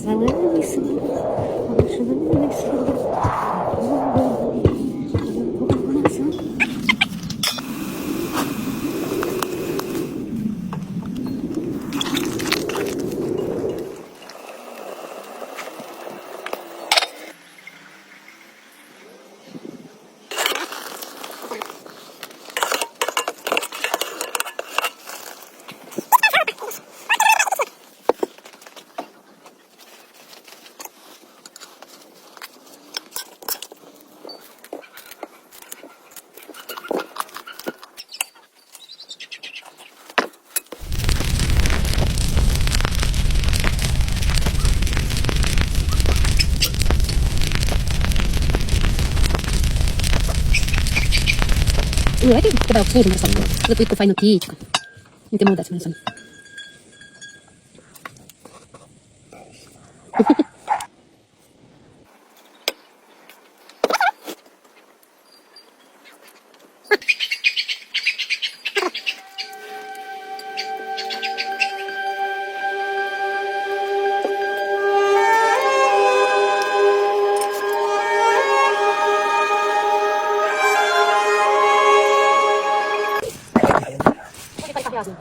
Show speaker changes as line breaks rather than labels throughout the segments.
Зелений село, зелений село. Ну, это тебе обслужу, Марсана. За твою файну птичку. И ты молодец, Марсана.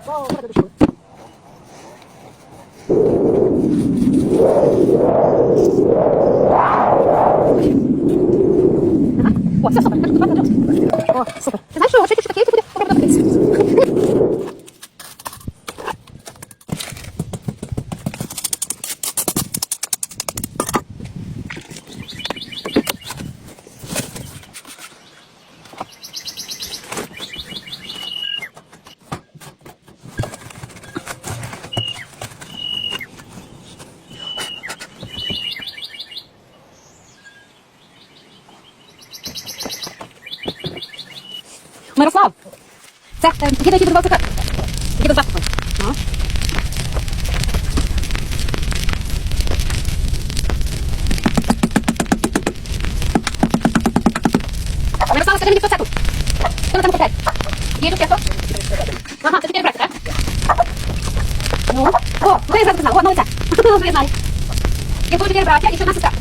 О, вот это душку. О, все, супер. О, супер. Ти знаєш, що чуть-чуть таке буде попробувати. Мирослав, це діда, який продавав цукер. Діда завтра. Мирослав, скажи мені, хто це тут? Хто на цьому купляє? Є тут кесо? Ага, це 4 браки, так? Ну, о, ну я зразу знала, одного лиця. Вже я знаю. Є тут 4 браття і ще одна сестра.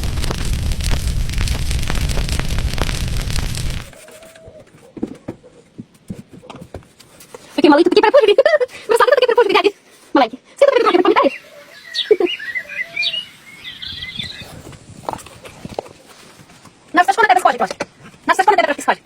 Такий малий, такий перепужливий. Руслан, ти такий перепужливий, дяді. Маленький. Скільки тобі років, пам'ятаєш? Наш Сашко на тебе схожий трошки. Наш Сашко на тебе трошки схожий.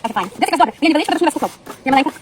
Takie fajne. Deska z wody. Ja nie będę jeść, to już nie raz kupił. Ja maleńka.